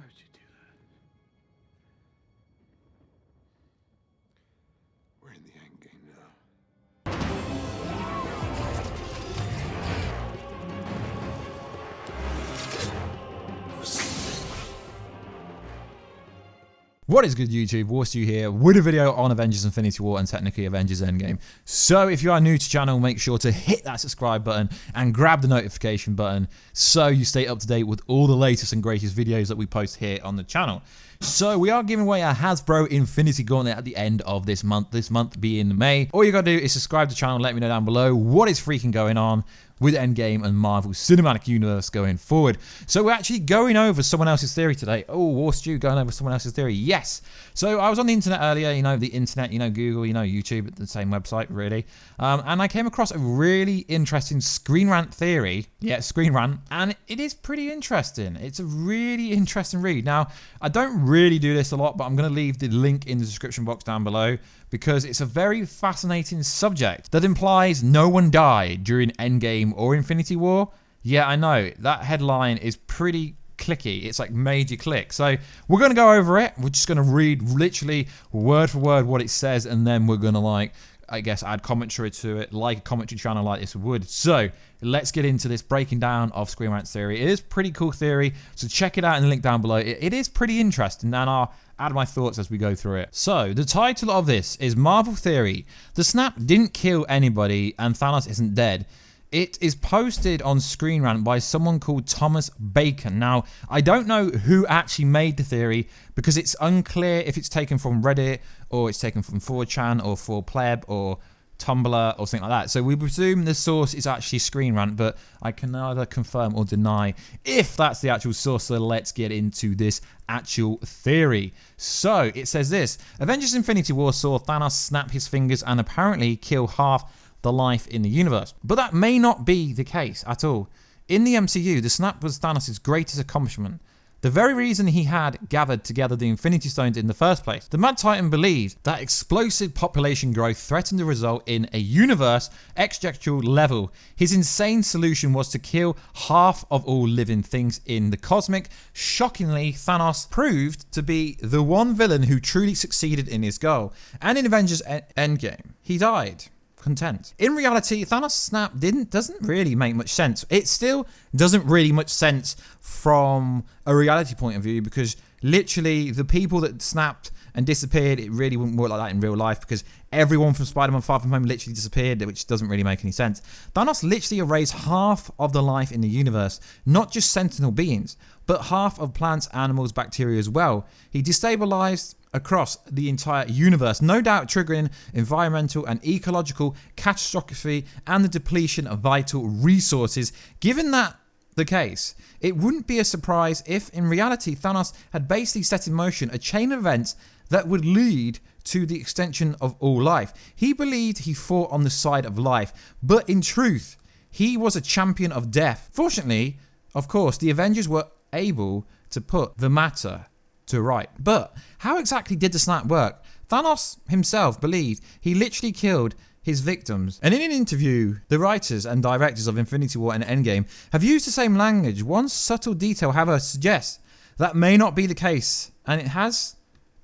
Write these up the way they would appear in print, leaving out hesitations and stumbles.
would you do that? We're in the end game now. What is good, YouTube? Warstu here with a video on Avengers Infinity War and technically Avengers Endgame. So if you are new to the channel, make sure to hit that subscribe button and grab the notification button so you stay up to date with all the latest and greatest videos that we post here on the channel. So we are giving away a Hasbro Infinity Gauntlet at the end of this month being May. All you gotta do is subscribe to the channel, let me know down below what is freaking going on with Endgame and Marvel Cinematic Universe going forward. So we're actually going over someone else's theory today. Oh, Warstu going over someone else's theory. Yes. So I was on the internet earlier, you know, the internet, you know, Google, you know, YouTube, the same website, really. And I came across a really interesting Screen Rant theory. Yeah, Screen Rant. And it is pretty interesting. It's a really interesting read. Now, I don't really do this a lot, but I'm going to leave the link in the description box down below because it's a very fascinating subject that implies no one died during Endgame or Infinity War. Yeah, I know. That headline is pretty clicky. It's like made you click. So we're going to go over it. We're just going to read literally word for word what it says, and then we're going to, like, I guess, add commentary to it, like a commentary channel like this would. So let's get into this breaking down of Screen Rant's theory. It is pretty cool theory, so check it out in the link down below. It is pretty interesting, and I'll add my thoughts as we go through it. So the title of this is Marvel Theory. The snap didn't kill anybody and Thanos isn't dead. It is posted on Screen Rant by someone called Thomas Bacon. Now, I don't know who actually made the theory because it's unclear if it's taken from Reddit or it's taken from 4chan or 4pleb or Tumblr or something like that. So we presume the source is actually Screen Rant, but I can neither confirm or deny if that's the actual source. So let's get into this actual theory. So it says this: Avengers Infinity War saw Thanos snap his fingers and apparently kill half the life in the universe. But that may not be the case at all. In the MCU, the snap was Thanos' greatest accomplishment. The very reason he had gathered together the Infinity Stones in the first place. The Mad Titan believed that explosive population growth threatened to result in a universe extraterrestrial level. His insane solution was to kill half of all living things in the cosmic. Shockingly, Thanos proved to be the one villain who truly succeeded in his goal. And in Avengers Endgame, he died content. In reality, Thanos' snap doesn't really make much sense. It still doesn't really much sense from a reality point of view because literally the people that snapped and disappeared, it really wouldn't work like that in real life because everyone from Spider-Man Far From Home literally disappeared, which doesn't really make any sense. Thanos literally erased half of the life in the universe, not just Sentinel beings, but half of plants, animals, bacteria as well. He destabilized across the entire universe, no doubt triggering environmental and ecological catastrophe and the depletion of vital resources. Given that the case, it wouldn't be a surprise if in reality Thanos had basically set in motion a chain of events that would lead to the extinction of all life. He believed he fought on the side of life, but in truth, he was a champion of death. Fortunately, of course, the Avengers were able to put the matter to right. But how exactly did the snap work? Thanos himself believed he literally killed his victims. And in an interview, the writers and directors of Infinity War and Endgame have used the same language. One subtle detail, however, suggests that may not be the case, and it has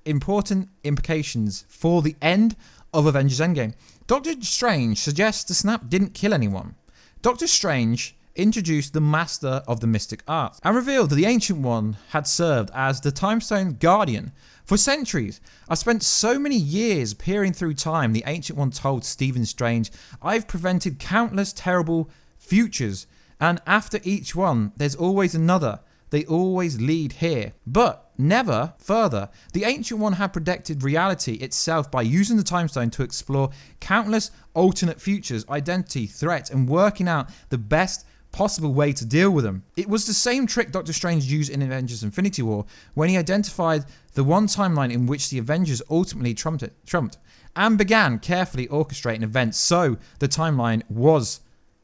important implications for the end of Avengers Endgame. Doctor Strange suggests the snap didn't kill anyone. Doctor Strange introduced the Master of the Mystic Arts and revealed that the Ancient One had served as the Time Stone Guardian for centuries. I've spent so many years peering through time, the Ancient One told Stephen Strange. I've prevented countless terrible futures, and after each one, there's always another. They always lead here, but never further. The Ancient One had predicted reality itself by using the Time Stone to explore countless alternate futures, identity, threats, and working out the best possible way to deal with them. It was the same trick Doctor Strange used in Avengers Infinity War when he identified the one timeline in which the Avengers ultimately trumped and began carefully orchestrating events so the timeline was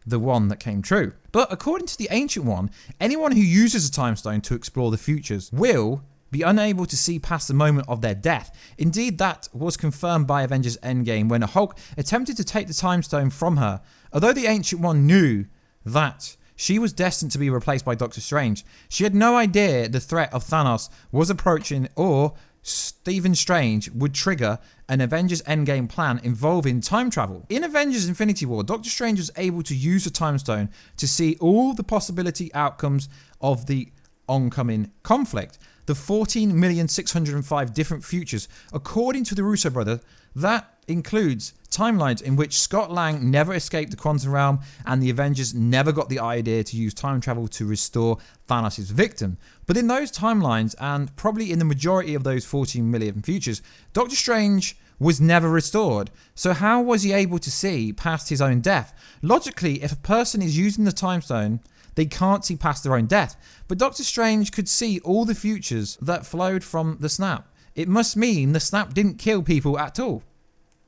the one that came true. But according to the Ancient One, anyone who uses a time stone to explore the futures will be unable to see past the moment of their death. Indeed, that was confirmed by Avengers Endgame when Hulk attempted to take the time stone from her. Although the Ancient One knew that She was destined to be replaced by Doctor Strange. She had no idea the threat of Thanos was approaching, or Stephen Strange would trigger an Avengers Endgame plan involving time travel. In Avengers Infinity War, Doctor Strange was able to use the Time Stone to see all the possibility outcomes of the oncoming conflict. The 14,605 different futures, according to the Russo brothers, that includes timelines in which Scott Lang never escaped the quantum realm and the Avengers never got the idea to use time travel to restore Thanos' victim. But in those timelines, and probably in the majority of those 14 million futures, Doctor Strange was never restored. So how was he able to see past his own death? Logically, if a person is using the time stone, they can't see past their own death. But Doctor Strange could see all the futures that flowed from the snap. It must mean the snap didn't kill people at all.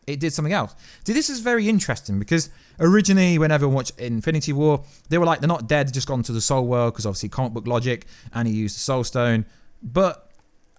It did something else. See, this is very interesting because originally when everyone watched Infinity War, they were like, they're not dead, they've just gone to the soul world because obviously comic book logic, and he used the soul stone. But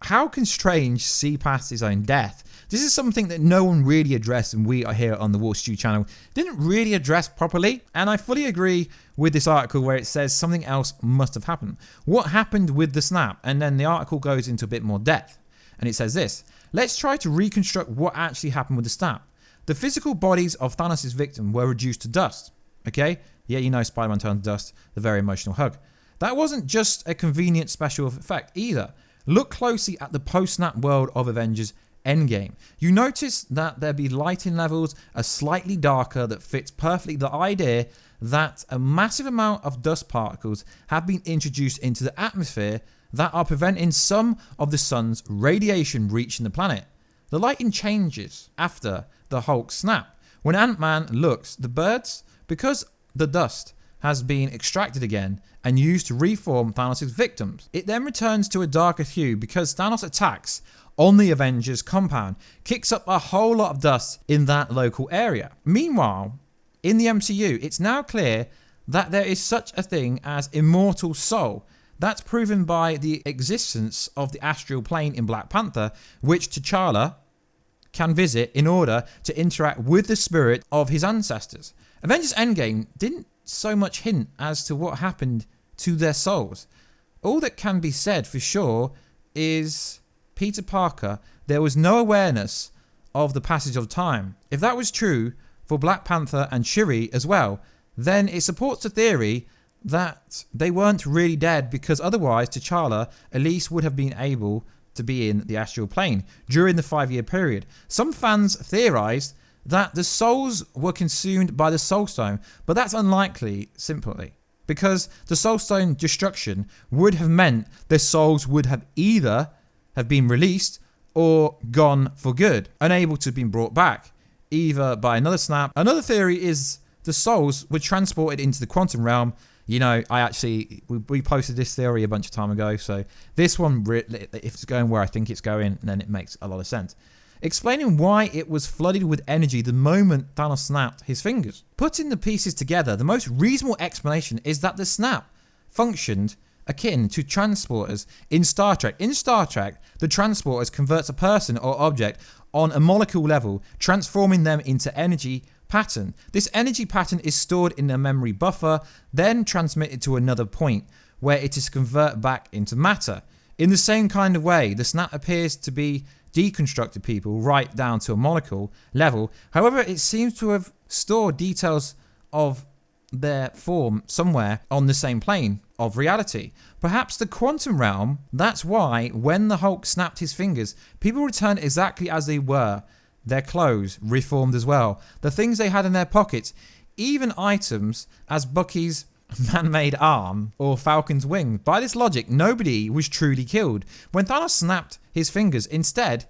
how can Strange see past his own death? This is something that no one really addressed, and we are here on the War Stew channel didn't really address properly. And I fully agree with this article where it says something else must have happened. What happened with the snap? And then the article goes into a bit more depth. And it says this: let's try to reconstruct what actually happened with the snap. The physical bodies of Thanos' victim were reduced to dust. Okay? Yeah, you know Spider-Man turned to dust, the very emotional hug. That wasn't just a convenient special effect either. Look closely at the post-snap world of Avengers Endgame. You notice that their lighting levels are slightly darker, that fits perfectly the idea that a massive amount of dust particles have been introduced into the atmosphere that are preventing some of the sun's radiation reaching the planet. The lighting changes after the Hulk snap. When Ant-Man looks, the birds, because the dust has been extracted again and used to reform Thanos' victims. It then returns to a darker hue because Thanos attacks on the Avengers compound, kicks up a whole lot of dust in that local area. Meanwhile, in the MCU, it's now clear that there is such a thing as immortal soul. That's proven by the existence of the astral plane in Black Panther, which T'Challa can visit in order to interact with the spirit of his ancestors. Avengers Endgame didn't so much hint as to what happened to their souls. All that can be said for sure is Peter Parker, there was no awareness of the passage of time. If that was true for Black Panther and Shuri as well, then it supports the theory that they weren't really dead, because otherwise T'Challa at least would have been able to be in the astral plane during the 5-year period. Some fans theorized that the souls were consumed by the Soul Stone, but that's unlikely simply because the Soul Stone destruction would have meant their souls would have either have been released or gone for good, unable to be brought back, either by another snap. Another theory is the souls were transported into the quantum realm. You know, we posted this theory a bunch of time ago, so this one, if it's going where I think it's going, then it makes a lot of sense. Explaining why it was flooded with energy the moment Thanos snapped his fingers. Putting the pieces together, the most reasonable explanation is that the snap functioned akin to transporters in Star Trek. In Star Trek, the transporters converts a person or object on a molecule level, transforming them into energy pattern. This energy pattern is stored in a memory buffer, then transmitted to another point where it is converted back into matter. In the same kind of way, the snap appears to be deconstructed people right down to a molecule level. However, it seems to have stored details of their form somewhere on the same plane of reality. Perhaps the quantum realm. That's why when the Hulk snapped his fingers, people returned exactly as they were. Their clothes reformed as well. The things they had in their pockets, even items as Bucky's man-made arm or Falcon's wing. By this logic, nobody was truly killed. When Thanos snapped his fingers, instead,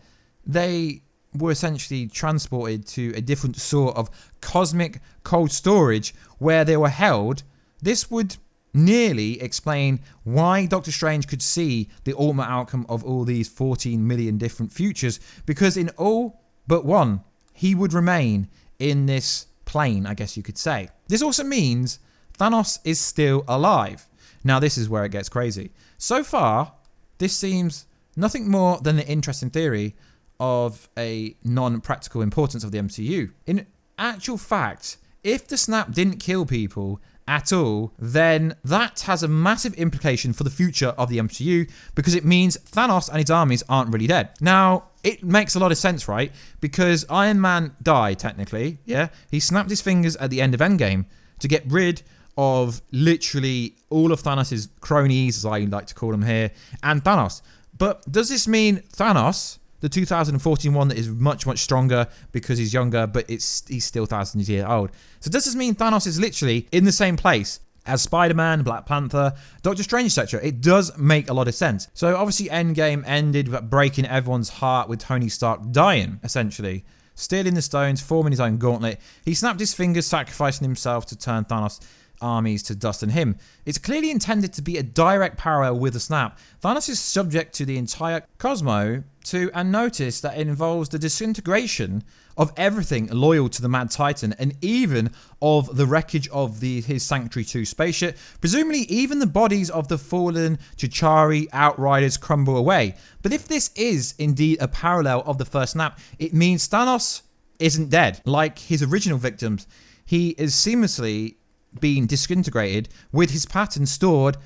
they were essentially transported to a different sort of cosmic cold storage where they were held. This would nearly explain why Doctor Strange could see the ultimate outcome of all these 14 million different futures, because in all but one, he would remain in this plane, I guess you could say. This also means Thanos is still alive. Now this is where it gets crazy. So far, this seems nothing more than an interesting theory of a non-practical importance of the MCU. In actual fact, if the snap didn't kill people at all, then that has a massive implication for the future of the MCU, because it means Thanos and his armies aren't really dead. Now, it makes a lot of sense, right? Because Iron Man died, technically, yeah? He snapped his fingers at the end of Endgame to get rid of literally all of Thanos' cronies, as I like to call them here, and Thanos. But does this mean Thanos, the 2014 one that is much, much stronger because he's younger, but he's still thousands of years old? So does this mean Thanos is literally in the same place as Spider-Man, Black Panther, Doctor Strange, etc.? It does make a lot of sense. So obviously Endgame ended with breaking everyone's heart with Tony Stark dying, essentially. Stealing the stones, forming his own gauntlet. He snapped his fingers, sacrificing himself to turn Thanos' armies to dust and him. It's clearly intended to be a direct parallel with the snap. Thanos is subject to the entire cosmos and notice that it involves the disintegration of everything loyal to the Mad Titan, and even of the wreckage of his Sanctuary 2 spaceship. Presumably even the bodies of the fallen Chitauri Outriders crumble away. But if this is indeed a parallel of the first snap, it means Thanos isn't dead like his original victims. He is seamlessly being disintegrated with his pattern stored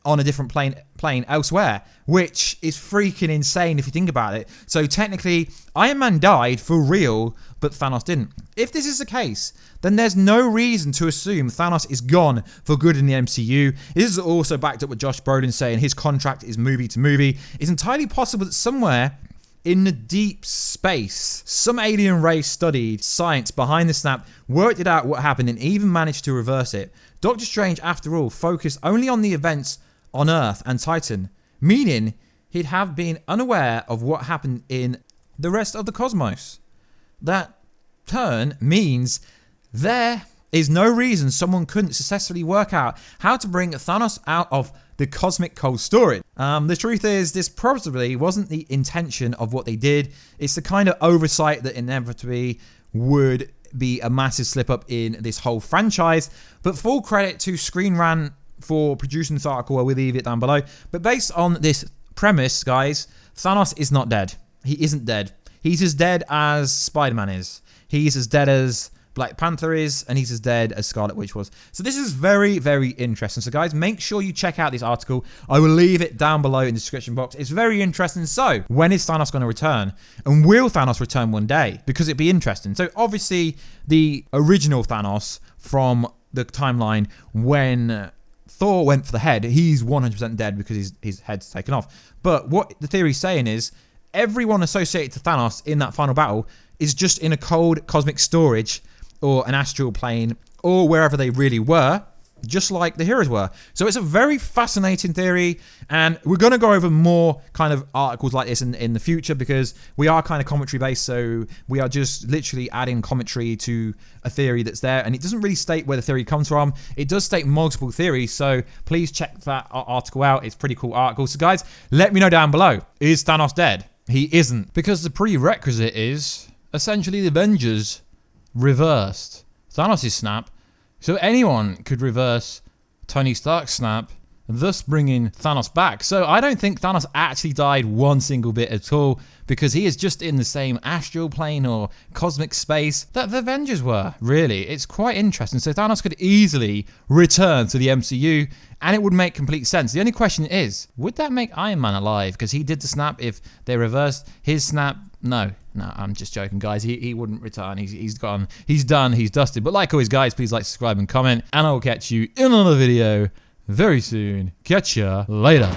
on a different plane elsewhere, which is freaking insane if you think about it. So technically, Iron Man died for real, but Thanos didn't. If this is the case, then there's no reason to assume Thanos is gone for good in the MCU. This is also backed up with Josh Brolin saying his contract is movie to movie. It's entirely possible that somewhere in the deep space, some alien race studied science behind the snap, worked it out what happened, and even managed to reverse it. Doctor Strange, after all, focused only on the events on Earth and Titan, meaning he'd have been unaware of what happened in the rest of the cosmos. That turn means there is no reason someone couldn't successfully work out how to bring Thanos out of the cosmic cold storage. The truth is, this probably wasn't the intention of what they did. It's the kind of oversight that inevitably would be a massive slip up in this whole franchise. But full credit to Screen Rant for producing this article. I will leave it down below. But based on this premise, guys, Thanos is not dead. He isn't dead. He's as dead as Spider-Man is. He's as dead as Black Panther is, and he's as dead as Scarlet Witch was. So this is very, very interesting. So guys, make sure you check out this article. I will leave it down below in the description box. It's very interesting. So when is Thanos going to return? And will Thanos return one day? Because it'd be interesting. So obviously the original Thanos from the timeline when Thor went for the head, he's 100% dead because his head's taken off. But what the theory's saying is everyone associated to Thanos in that final battle is just in a cold cosmic storage or an astral plane or wherever they really were, just like the heroes were. So it's a very fascinating theory, and we're going to go over more kind of articles like this in the future, because we are kind of commentary based, so we are just literally adding commentary to a theory that's there, and it doesn't really state where the theory comes from. It does state multiple theories, so please check that article out. It's a pretty cool article. So guys, let me know down below, is Thanos dead? He isn't, because the prerequisite is essentially the Avengers reversed Thanos' snap, so anyone could reverse Tony Stark's snap, thus bringing Thanos back. So I don't think Thanos actually died one single bit at all, because he is just in the same astral plane or cosmic space that the Avengers were, really. It's quite interesting. So Thanos could easily return to the MCU, and it would make complete sense. The only question is, would that make Iron Man alive? Because he did the snap. If they reversed his snap, no, I'm just joking, guys. He wouldn't return. He's gone. He's done. He's dusted. But like always, guys, please like, subscribe, and comment. And I will catch you in another video very soon. Catch ya later.